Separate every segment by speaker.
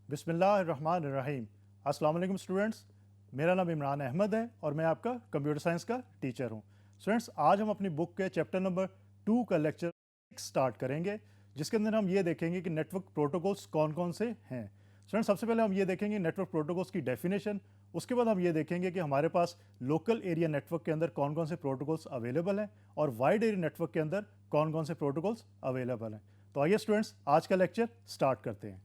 Speaker 1: बिस्मिल्लाहिर्रहमानिर्रहीम। अस्सलाम वालेकुम स्टूडेंट्स, मेरा नाम इमरान अहमद है और मैं आपका कंप्यूटर साइंस का टीचर हूं। स्टूडेंट्स, आज हम अपनी बुक के चैप्टर नंबर 2 का लेक्चर स्टार्ट करेंगे, जिसके अंदर हम ये देखेंगे कि नेटवर्क प्रोटोकॉल्स कौन कौन से हैं। स्टूडेंट्स, सबसे पहले हम ये देखेंगे नेटवर्क प्रोटोकॉल्स की डेफिनेशन। उसके बाद हम ये देखेंगे कि हमारे पास लोकल एरिया नेटवर्क के अंदर कौन कौन से प्रोटोकॉल्स अवेलेबल हैं और वाइड एरिया नेटवर्क के अंदर कौन कौन से प्रोटोकॉल्स अवेलेबल हैं। तो आइए स्टूडेंट्स, आज का लेक्चर स्टार्ट करते हैं।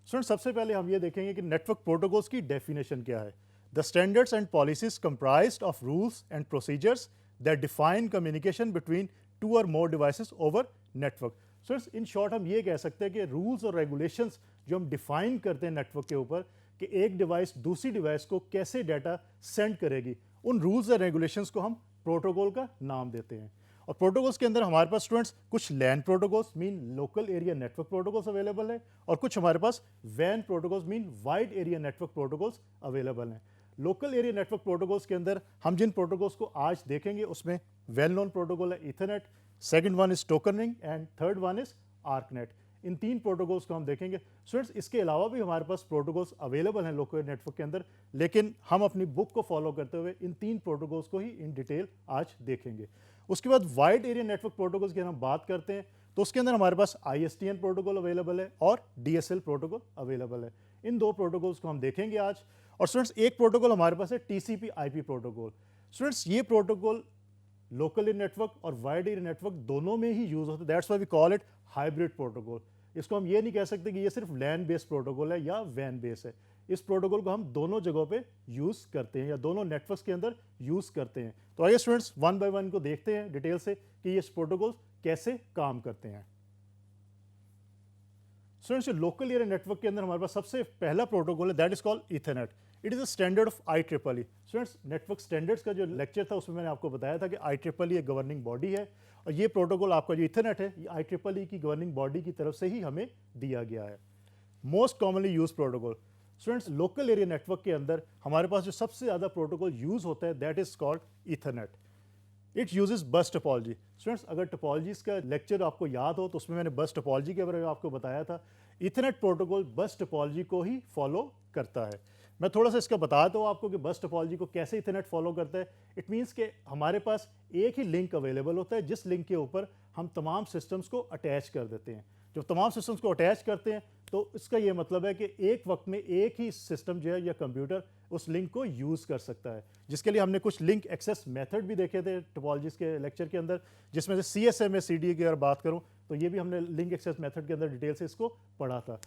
Speaker 1: स्टूडेंट, सबसे पहले हम ये देखेंगे कि नेटवर्क प्रोटोकॉल्स की डेफिनेशन क्या है। The standards and policies comprised of rules and procedures that define communication between two और more devices over network. Students, in short हम ये कह सकते हैं कि रूल्स और रेगुलेशंस जो हम डिफाइन करते हैं नेटवर्क के ऊपर कि एक डिवाइस दूसरी डिवाइस को कैसे डाटा सेंड करेगी, उन रूल्स और रेगुलेशंस को हम प्रोटोकॉल का नाम देते हैं। और प्रोटोकॉल्स के अंदर हमारे पास स्टूडेंट्स कुछ LAN protocols mean local area network protocols available है और कुछ हमारे पास वैन protocols mean wide area network protocols available हैं। लोकल एरिया नेटवर्क प्रोटोकॉल्स के अंदर हम जिन प्रोटोकॉल्स को आज देखेंगे उसमें वेल नोन प्रोटोकॉल है Ethernet, second one is token ring and third one is ARCNET. इन तीन प्रोटोकॉल्स को हम देखेंगे। स्टूडेंट्स, इसके अलावा भी हमारे पास प्रोटोकॉल्स अवेलेबल हैं लोकल नेटवर्क के अंदर, लेकिन हम अपनी बुक को फॉलो करते हुए इन तीन प्रोटोकॉल्स को ही इन डिटेल आज देखेंगे। उसके बाद वाइड एरिया नेटवर्क प्रोटोकॉल्स की हम बात करते हैं तो उसके अंदर हमारे पास ISDN प्रोटोकॉल अवेलेबल है और DSL प्रोटोकॉल अवेलेबल है। इन दो प्रोटोकॉल्स को हम देखेंगे आज। और स्टूडेंट्स, एक प्रोटोकॉल हमारे पास है TCP/IP प्रोटोकॉल। स्टूडेंट्स, ये प्रोटोकॉल लोकल एरिया नेटवर्क और वाइड एरिया नेटवर्क दोनों में ही यूज होता है। That's why we call it hybrid protocol. इसको हम ये नहीं कह सकते कि ये सिर्फ लैन बेस्ड प्रोटोकॉल है या वैन बेस्ड है। इस प्रोटोकॉल को हम दोनों जगहों पे यूज करते हैं या दोनों नेटवर्क्स के अंदर यूज करते हैं। तो आइए स्टूडेंट्स, वन बाय वन को देखते हैं डिटेल से कि ये प्रोटोकॉल कैसे काम करते हैं। स्टूडेंट्स, लोकल एरिया नेटवर्क के अंदर हमारे पास सबसे पहला प्रोटोकॉल है, that is called Ethernet. It is a standard of IEEE। Students, network standards का जो लेक्चर था उसमें मैंने आपको बताया था कि IEEE एक गवर्निंग बॉडी है और ये प्रोटोकॉल आपका जो ईथरनेट है ये IEEE की गवर्निंग बॉडी की तरफ से ही हमें दिया गया है। Most commonly use protocol. Students, local area network के अंदर हमारे पास जो सबसे ज़्यादा प्रोटोकॉल यूज होता है that is called Ethernet. It uses बस टोपोलॉजी। स्टूडेंट्स, अगर टोपोलॉजीज का लेक्चर आपको याद हो तो उसमें मैंने बस टोपोलॉजी के बारे में आपको बताया था। ईथरनेट प्रोटोकॉल बस टोपोलॉजी को ही फॉलो करता है। मैं थोड़ा सा इसका बताता हूँ आपको कि बस टोपोलॉजी को कैसे ईथरनेट फॉलो करता है। इट मीन्स कि हमारे पास एक ही लिंक अवेलेबल होता है जिस लिंक के ऊपर हम तमाम सिस्टम्स को अटैच कर देते हैं। जब तमाम सिस्टम्स को अटैच करते हैं तो इसका ये मतलब है कि एक वक्त में एक ही सिस्टम जो है या कंप्यूटर उस लिंक को यूज़ कर सकता है, जिसके लिए हमने कुछ लिंक एक्सेस मेथड भी देखे थे टोपोलॉजीज के लेक्चर के अंदर, जिसमें से CSMA CD की अगर बात करूं तो ये भी हमने लिंक एक्सेस मेथड के अंदर डिटेल से इसको पढ़ा था।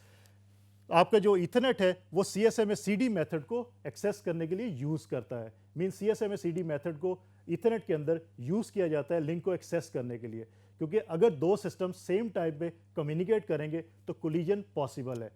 Speaker 1: आपका जो ईथरनेट है वो CSMA CD मेथड को एक्सेस करने के लिए यूज़ करता है। मीन CSMA CD मेथड को ईथरनेट के अंदर यूज़ किया जाता है लिंक को एक्सेस करने के लिए, क्योंकि अगर दो सिस्टम सेम टाइम पे कम्युनिकेट करेंगे तो कोलिजन पॉसिबल है।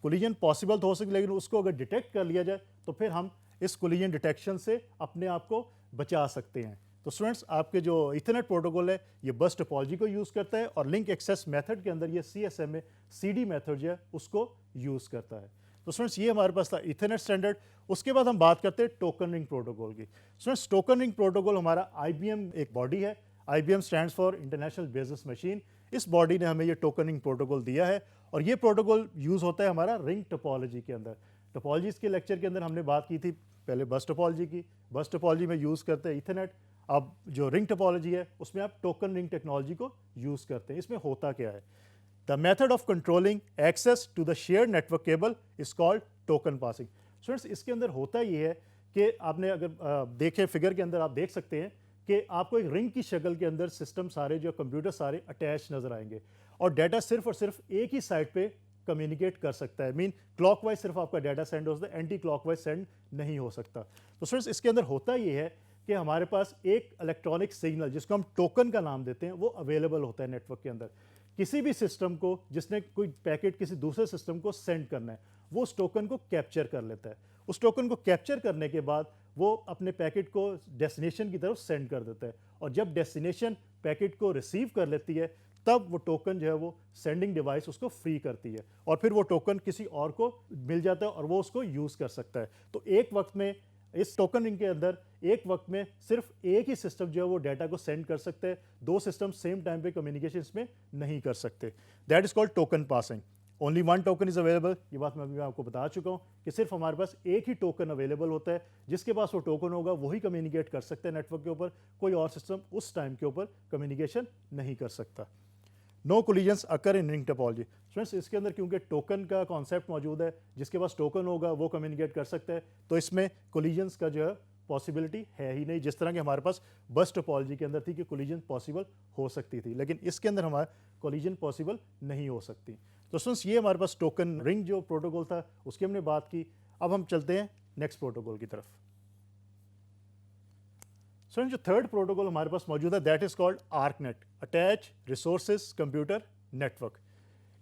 Speaker 1: कोलिजन पॉसिबल तो हो सकता है, लेकिन उसको अगर डिटेक्ट कर लिया जाए तो फिर हम इस कोलिजन डिटेक्शन से अपने आप को बचा सकते हैं। तो स्टूडेंट्स, आपके जो ईथरनेट प्रोटोकॉल है ये बस टोपोलॉजी को यूज़ करता है और लिंक एक्सेस मेथड के अंदर ये CSMA CD मेथड जो है उसको यूज़ करता है। तो स्टूडेंट्स, ये हमारे पास था ईथरनेट स्टैंडर्ड। उसके बाद हम बात करते हैं टोकन रिंग प्रोटोकॉल की। स्टूडेंट्स, टोकन रिंग प्रोटोकॉल हमारा IBM एक बॉडी है। IBM stands for international business machine. इस बॉडी ने हमें ये टोकन रिंग प्रोटोकॉल दिया है और ये प्रोटोकॉल यूज़ होता है हमारा रिंग टोपोलॉजी के अंदर। टोपोलॉजीज के लेक्चर के अंदर हमने बात की थी पहले बस टोपोलॉजी की। बस टोपोलॉजी में यूज़ करते हैं ईथरनेट। अब जो रिंग टोपोलॉजी है उसमें आप टोकन रिंग टेक्नोलॉजी को यूज़ करते हैं। इसमें होता क्या है? The method of controlling access to the shared network cable is called token passing. Students, इसके अंदर होता ये है कि आपने अगर देखे फिगर के अंदर आप देख सकते हैं कि आपको एक रिंग की शक्ल के अंदर सिस्टम सारे जो कंप्यूटर सारे अटैच नजर आएंगे और डाटा सिर्फ और सिर्फ एक ही साइड पे कम्युनिकेट कर सकता है। मीन क्लॉकवाइज सिर्फ आपका डाटा सेंड हो सकता है, एंटी क्लॉकवाइज सेंड नहीं हो सकता। तो स्टूडेंट्स, इसके अंदर होता ये है कि हमारे पास एक इलेक्ट्रॉनिक सिग्नल जिसको हम टोकन का नाम देते हैं वो अवेलेबल होता है नेटवर्क के अंदर। किसी भी सिस्टम को जिसने कोई पैकेट किसी दूसरे सिस्टम को सेंड करना है वो उस टोकन को कैप्चर कर लेता है। उस टोकन को कैप्चर करने के बाद वो अपने पैकेट को डेस्टिनेशन की तरफ सेंड कर देता है और जब डेस्टिनेशन पैकेट को रिसीव कर लेती है तब वो टोकन जो है वो सेंडिंग डिवाइस उसको फ्री करती है और फिर वो टोकन किसी और को मिल जाता है और वो उसको यूज़ कर सकता है। तो एक वक्त में इस टोकन रिंग के अंदर एक वक्त में सिर्फ एक ही सिस्टम जो है वो डाटा को सेंड कर सकते हैं, दो सिस्टम सेम टाइम पे कम्युनिकेशन में नहीं कर सकते। That is called token passing. Only one token is available, ये बात मैं अभी आपको बता चुका हूँ कि सिर्फ हमारे पास एक ही टोकन अवेलेबल होता है, जिसके पास वो टोकन होगा वही कम्युनिकेट कर सकते हैं नेटवर्क के ऊपर, कोई और सिस्टम उस टाइम के ऊपर कम्युनिकेशन नहीं कर सकता। No collisions occur in ring topology. Friends इसके अंदर क्योंकि टोकन का कॉन्सेप्ट मौजूद है, जिसके पास टोकन होगा वो कम्युनिकेट कर सकता है, तो इसमें कोलिजन्स का जो है पॉसिबिलिटी है ही नहीं, जिस तरह के हमारे पास बस टोपोलॉजी के अंदर थी कि कोलिजन पॉसिबल हो सकती थी, लेकिन इसके अंदर हमारा कोलिजन पॉसिबल नहीं हो सकती। तो फ्रेंड्स ये हमारे पास टोकन रिंग जो प्रोटोकॉल था उसकी हमने बात की। अब हम चलते हैं नेक्स्ट प्रोटोकॉल की तरफ। सो जो थर्ड प्रोटोकॉल हमारे पास मौजूद है that is called ARCNET, attach resources computer network.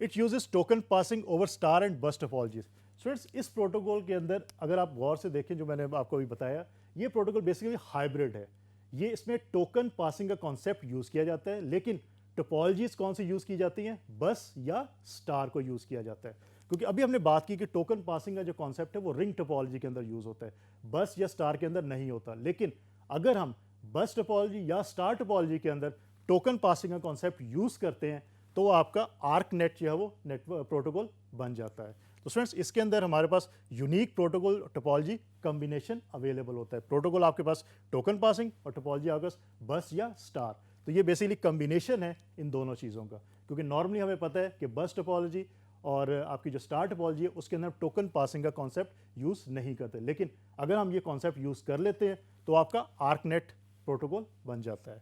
Speaker 1: It uses token passing over star and bus topologies. Friends इस प्रोटोकॉल के अंदर अगर आप गौर से देखें, जो मैंने आपको अभी बताया, ये प्रोटोकॉल बेसिकली हाइब्रिड है। ये इसमें टोकन पासिंग का कॉन्सेप्ट यूज किया जाता है, लेकिन टोपोलॉजीज कौन सी यूज की जाती हैं, बस या स्टार को यूज किया जाता है। क्योंकि अभी हमने बात की कि टोकन पासिंग का जो कॉन्सेप्ट है वो रिंग टोपोलॉजी के अंदर यूज होता है, बस या स्टार के अंदर नहीं होता। लेकिन अगर हम बस टोपोलॉजी या स्टार टोपोलॉजी के अंदर टोकन पासिंग का कॉन्सेप्ट यूज करते हैं तो वो आपका आर्क नेट जो है वो नेटवर्क प्रोटोकॉल बन जाता है। तो फ्रेंड्स इसके अंदर हमारे पास unique protocol topology combination available होता है। प्रोटोकॉल आपके पास टोकन पासिंग और टोपोलॉजी आपके पास बस या स्टार। तो ये बेसिकली कॉम्बिनेशन है इन दोनों चीज़ों का, क्योंकि नॉर्मली हमें पता है कि बस टोपोलॉजी और आपकी जो स्टार टोपोलॉजी है उसके अंदर टोकन पासिंग का कॉन्सेप्ट यूज नहीं करते, लेकिन अगर हम ये कॉन्सेप्ट यूज कर लेते हैं तो आपका आर्कनेट प्रोटोकॉल बन जाता है।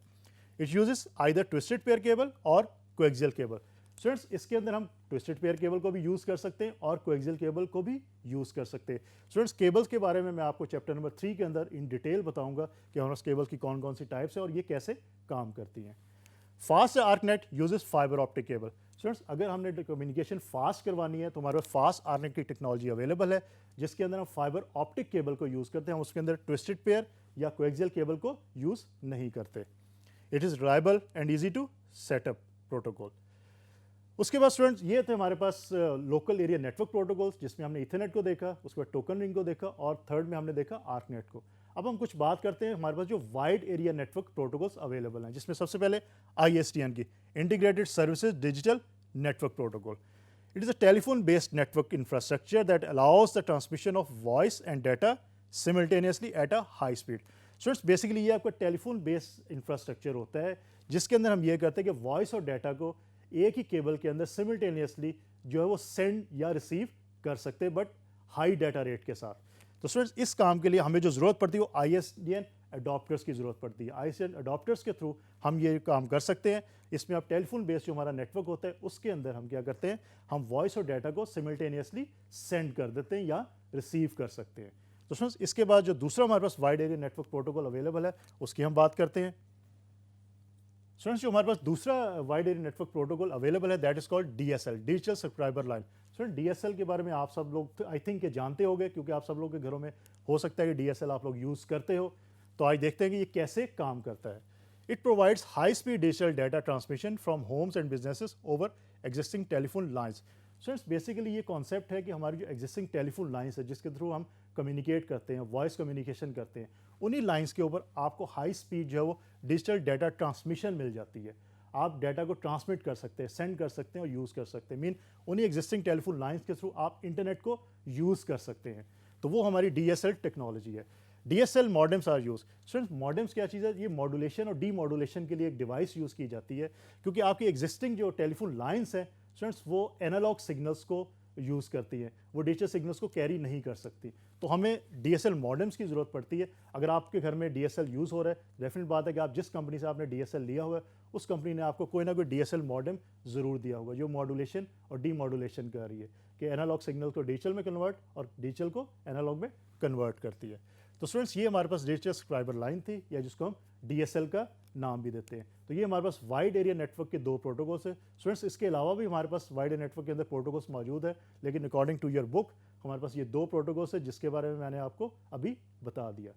Speaker 1: It uses either twisted pair cable और कोएक्सियल केबल। स्टूडेंट्स इसके अंदर हम ट्विस्टेड पेयर केबल को भी यूज कर सकते हैं और कोएक्सियल केबल को भी यूज कर सकते हैं। स्टूडेंट्स केबल्स के बारे में मैं आपको चैप्टर नंबर 3 के अंदर इन डिटेल बताऊंगा कि हमारे केबल्स की कौन कौन सी टाइप्स है और ये कैसे काम करती हैं। Fast ARCNET uses fibre optic cable. Students अगर हमने कम्युनिकेशन फास्ट करवानी है तो हमारे पास फास्ट आर्कनेट की टेक्नोलॉजी अवेलेबल है, जिसके अंदर हम फाइबर ऑप्टिक केबल को यूज करते हैं, हम उसके अंदर ट्विस्टेड पेयर या कोएक्सियल केबल को यूज नहीं करते। It is reliable and easy to set up protocol. उसके बाद स्टूडेंट्स ये थे हमारे पास लोकल एरिया नेटवर्क प्रोटोकॉल्स, जिसमें हमने इथरनेट को देखा, उसके बाद टोकन रिंग को देखा और थर्ड में हमने देखा आर्कनेट को। अब हम कुछ बात करते हैं हमारे पास जो wide area network protocols available हैं, जिसमें सबसे पहले ISDN की integrated services digital network protocol. It is a telephone based network infrastructure that allows the transmission of voice and data simultaneously at a high speed. Students basically ये आपका telephone based infrastructure होता है, जिसके अंदर हम ये करते हैं कि वॉइस और डाटा को एक ही केबल के अंदर सिमिल्टेनियसली जो है वो सेंड या रिसीव कर सकते हैं, बट हाई डाटा रेट के साथ। तो स्टूडेंट्स इस काम के लिए हमें जो ज़रूरत पड़ती है वो ISDN अडॉप्टर्स की ज़रूरत पड़ती है। ISDN अडॉप्टर्स के थ्रू हम ये काम कर सकते हैं। इसमें आप टेलीफोन बेस्ड जो हमारा नेटवर्क होता है उसके अंदर हम क्या करते हैं, हम वॉइस और डाटा को सिमिल्टेनियसली सेंड कर देते हैं या रिसीव कर सकते हैं। तो स्टूडेंट्स इसके बाद जो दूसरा हमारे पास wide area network protocol available है उसकी हम बात करते हैं। स्टूडेंट्स जो हमारे पास दूसरा wide area network protocol available है that is called DSL, digital subscriber line. Student DSL के बारे में आप सब लोग आई थिंक जानते होंगे, क्योंकि आप सब लोग के घरों में हो सकता है कि DSL आप लोग यूज़ करते हो। तो आज देखते हैं कि ये कैसे काम करता है। It provides high speed digital data transmission from homes and businesses over existing telephone lines. Students basically ये कॉन्सेप्ट है कि हमारी जो एग्जिस्टिंग टेलीफोन लाइन्स है जिसके थ्रू हम कम्युनिकेट करते हैं, वॉइस कम्युनिकेशन करते हैं, उन्हीं लाइन्स के ऊपर आपको हाई स्पीड जो है वो डिजिटल डाटा ट्रांसमिशन मिल जाती है। आप डाटा को ट्रांसमिट कर सकते हैं, सेंड कर सकते हैं और यूज़ कर सकते हैं। मीन उन्हीं एग्जिस्टिंग टेलीफोन लाइन्स के थ्रू आप इंटरनेट को यूज़ कर सकते हैं। तो वो हमारी DSL टेक्नोलॉजी है। DSL modems are use. Students modems क्या चीज़ है, ये मॉड्यूलेशन और डीमॉड्यूलेशन के लिए एक डिवाइस यूज़ की जाती है, क्योंकि आपकी एग्जिस्टिंग जो टेलीफोन लाइन्स हैं स्टूडेंट्स वो एनालॉग सिग्नल्स को यूज़ करती हैं, वो डिजिटल सिग्नल्स को कैरी नहीं कर सकती। तो हमें DSL मॉडेम्स की ज़रूरत पड़ती है। अगर आपके घर में DSL यूज़ हो रहा है, डेफिनेट बात है कि आप जिस कंपनी से आपने DSL लिया हुआ है उस कंपनी ने आपको कोई ना कोई DSL मॉडेम ज़रूर दिया होगा जो मॉड्यूलेशन और डीमॉड्यूलेशन कर रही है, कि एनालॉग सिग्नल को डिजिटल में कन्वर्ट और डिजिटल को एनालॉग में कन्वर्ट करती है। तो स्टूडेंट्स ये हमारे पास डिजिटल सब्सक्राइबर लाइन थी, या जिसको हम DSL का नाम भी देते हैं। तो ये हमारे पास वाइड एरिया नेटवर्क के दो प्रोटोकॉल्स है। स्टूडेंट्स इसके अलावा भी हमारे पास वाइड एरिया नेटवर्क के अंदर प्रोटोकॉल्स मौजूद है, लेकिन अकॉर्डिंग टू योर बुक हमारे पास ये दो प्रोटोकॉल्स है जिसके बारे में मैंने आपको अभी बता दिया।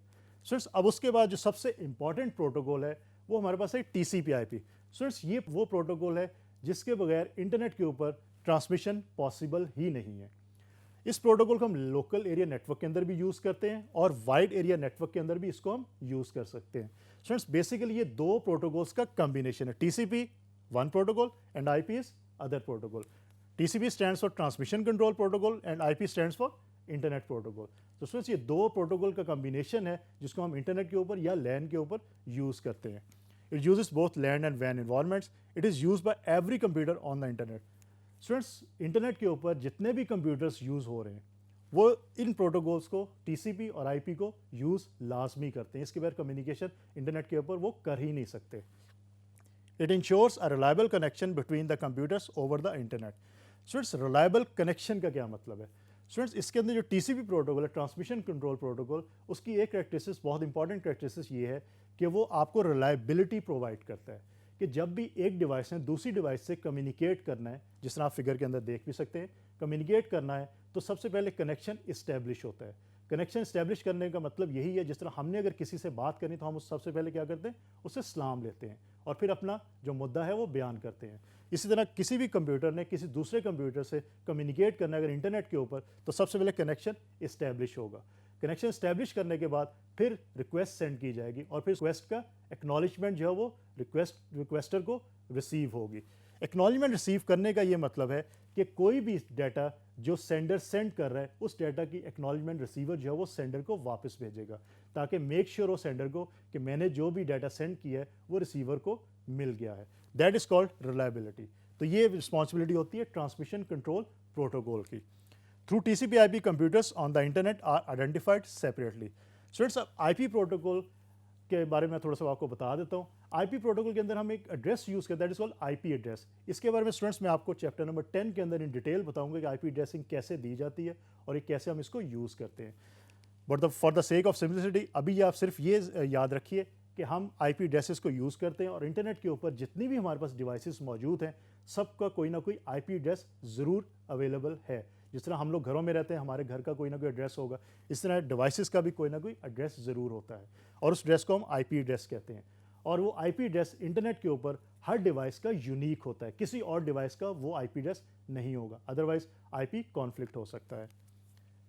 Speaker 1: स्टूडेंट्स अब उसके बाद जो सबसे इंपॉर्टेंट प्रोटोकॉल है वो हमारे पास है TCP/IP। स्टूडेंट्स ये वो प्रोटोकॉल है जिसके बगैर इंटरनेट के ऊपर ट्रांसमिशन पॉसिबल ही नहीं है। इस प्रोटोकॉल को हम लोकल एरिया नेटवर्क के अंदर भी यूज़ करते हैं और वाइड एरिया नेटवर्क के अंदर भी इसको हम यूज़ कर सकते हैं। स्टूडेंट्स बेसिकली ये दो प्रोटोकॉल्स का कॉम्बिनेशन है। TCP one protocol and IP is other protocol. TCP stands for transmission control protocol and IP stands for internet protocol. तो स्टूडेंट्स ये दो प्रोटोकॉल का कॉम्बिनेशन है जिसको हम इंटरनेट के ऊपर या लैन के ऊपर यूज़ करते हैं। It uses both LAN and वैन environments. It is use by every computer on the internet. Students internet के ऊपर जितने भी कंप्यूटर्स यूज़ हो रहे हैं वो इन प्रोटोकॉल्स को TCP और IP को यूज़ लाजमी करते हैं। इसके बगैर कम्युनिकेशन इंटरनेट के ऊपर वो कर ही नहीं सकते। It ensures a reliable connection between the computers over the internet. Students reliable connection का क्या मतलब है? स्टूडेंट्स इसके अंदर जो TCP प्रोटोकॉल है, ट्रांसमिशन कंट्रोल प्रोटोकॉल, उसकी एक करेक्टरिस्टिक्स, बहुत इंपॉर्टेंट करेक्टरिस्टिक्स ये है कि वो आपको रिलायबिलिटी प्रोवाइड करता है कि जब भी एक डिवाइस ने दूसरी डिवाइस से कम्युनिकेट करना है, जिस तरह आप फिगर के अंदर देख भी सकते हैं, कम्युनिकेट करना है तो सबसे पहले कनेक्शन इस्टेब्लिश होता है। कनेक्शन इस्टेब्लिश करने का मतलब यही है, जिस तरह हमने अगर किसी से बात करनी तो हम उस सबसे पहले क्या करते हैं, उससे सलाम लेते हैं और फिर अपना जो मुद्दा है वो बयान करते हैं। इसी तरह किसी भी कंप्यूटर ने किसी दूसरे कंप्यूटर से कम्युनिकेट करना है अगर इंटरनेट के ऊपर, तो सबसे पहले कनेक्शन इस्टेब्लिश होगा। कनेक्शन इस्टेब्लिश करने के बाद फिर रिक्वेस्ट सेंड की जाएगी और फिर रिक्वेस्ट का एक्नॉलेजमेंट जो है वो रिक्वेस्टर को रिसीव होगी। एक्नॉलेजमेंट रिसीव करने का ये मतलब है कि कोई भी डाटा जो सेंडर सेंड कर रहा है उस डाटा की एक्नॉलेजमेंट रिसीवर जो है वो सेंडर को वापस भेजेगा, ताकि मेक श्योर हो सेंडर को कि मैंने जो भी डाटा सेंड किया है वो रिसीवर को मिल गया है। That is called reliability. तो ये रिस्पॉन्सिबिलिटी होती है ट्रांसमिशन कंट्रोल प्रोटोकॉल की। Through TCP/IP computers on the internet are identified separately. Students अब IP प्रोटोकॉल के बारे में थोड़ा सा आपको बता देता हूँ। IP प्रोटोकॉल के अंदर हम एक एड्रेस यूज़ करते हैं, that is called IP address. इसके बारे में स्टूडेंट्स मैं आपको चैप्टर नंबर 10 के अंदर इन डिटेल बताऊंगा कि IP एड्रेसिंग कैसे दी जाती है और ये कैसे हम इसको यूज़ करते हैं। But for the sake of simplicity अभी ये आप सिर्फ ये याद रखिए कि हम IP एड्रेसेस को यूज़ करते हैं और इंटरनेट के ऊपर जितनी भी हमारे पास डिवाइसेस मौजूद हैं सबका कोई ना कोई IP एड्रेस ज़रूर अवेलेबल है। जिस तरह हम लोग घरों में रहते हैं, हमारे घर का कोई ना कोई एड्रेस होगा, इस तरह डिवाइसेस का भी कोई ना कोई एड्रेस ज़रूर होता है और उस एड्रेस को हम IP एड्रेस कहते हैं। और वो IP एड्रेस इंटरनेट के ऊपर हर डिवाइस का यूनिक होता है, किसी और डिवाइस का वो IP एड्रेस नहीं होगा, अदरवाइज IP कॉन्फ्लिक्ट हो सकता है।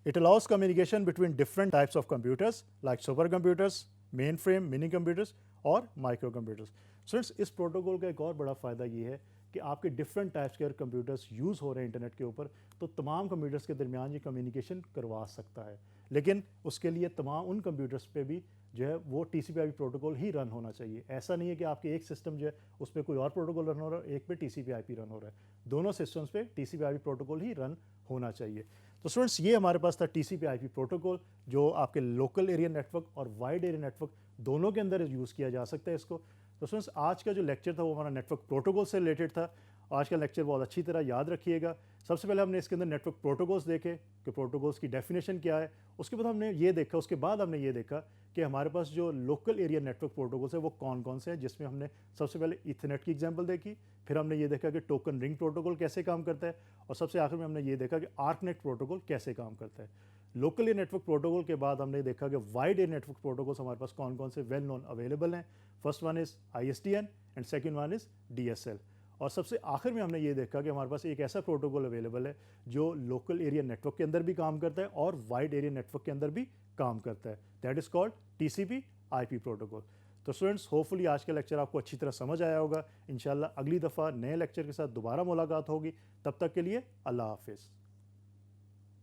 Speaker 1: It allows communication between different types of computers like supercomputers, mainframe, mini computers और माइक्रो कंप्यूटर्स। स्टूडेंट्स इस प्रोटोकॉल का एक और बड़ा फ़ायदा ये है कि आपके डिफरेंट टाइप्स के अगर कंप्यूटर्स यूज़ हो रहे हैं इंटरनेट के ऊपर तो तमाम कंप्यूटर्स के दरमियान ये कम्युनिकेशन करवा सकता है, लेकिन उसके लिए तमाम उन कंप्यूटर्स पे भी जो है वो TCP/IP प्रोटोकॉल ही रन होना चाहिए। ऐसा नहीं है कि आपके एक सिस्टम जो है उस पर कोई और प्रोटोकॉल रन हो रहा है, एक पे TCP/IP रन हो रहा है। दोनों सिस्टम्स पे TCP/IP प्रोटोकॉल ही रन होना चाहिए। तो स्टूडेंट्स ये हमारे पास था TCP/IP प्रोटोकॉल जो आपके लोकल एरिया नेटवर्क और वाइड एरिया नेटवर्क दोनों के अंदर यूज़ किया जा सकता है इसको। तो स्टूडेंट्स आज का जो लेक्चर था वो हमारा नेटवर्क प्रोटोकॉल से रिलेटेड था। आज का लेक्चर बहुत अच्छी तरह याद रखिएगा। सबसे पहले हमने इसके अंदर नेटवर्क प्रोटोकॉल्स देखे कि प्रोटोकॉल्स की डेफिनेशन क्या है, उसके बाद हमने ये देखा, उसके बाद हमने ये देखा कि हमारे पास जो लोकल एरिया नेटवर्क प्रोटोकॉल्स है वो कौन कौन से हैं, जिसमें हमने सबसे पहले ईथरनेट की एग्जांपल देखी, फिर हमने ये देखा कि टोकन रिंग प्रोटोकॉल कैसे काम करता है और सबसे आखिर में हमने ये देखा कि आर्कनेट प्रोटोकॉल कैसे काम करता है। लोकल एरिया नेटवर्क प्रोटोकॉल के बाद हमने देखा कि वाइड एरिया नेटवर्क प्रोटोकॉल्स हमारे पास कौन कौन से वेल नोन अवेलेबल हैं। First one is ISDN and second one is DSL। और सबसे आखिर में हमने ये देखा कि हमारे पास एक ऐसा प्रोटोकॉल अवेलेबल है जो लोकल एरिया नेटवर्क के अंदर भी काम करता है और वाइड एरिया नेटवर्क के अंदर भी काम करता है, that is called TCP/IP protocol. तो स्टूडेंट्स होपफुली आज का लेक्चर आपको अच्छी तरह समझ आया होगा। इंशाल्लाह अगली दफ़ा नए लेक्चर के साथ दोबारा मुलाकात होगी, तब तक के लिए अल्लाह हाफिज़।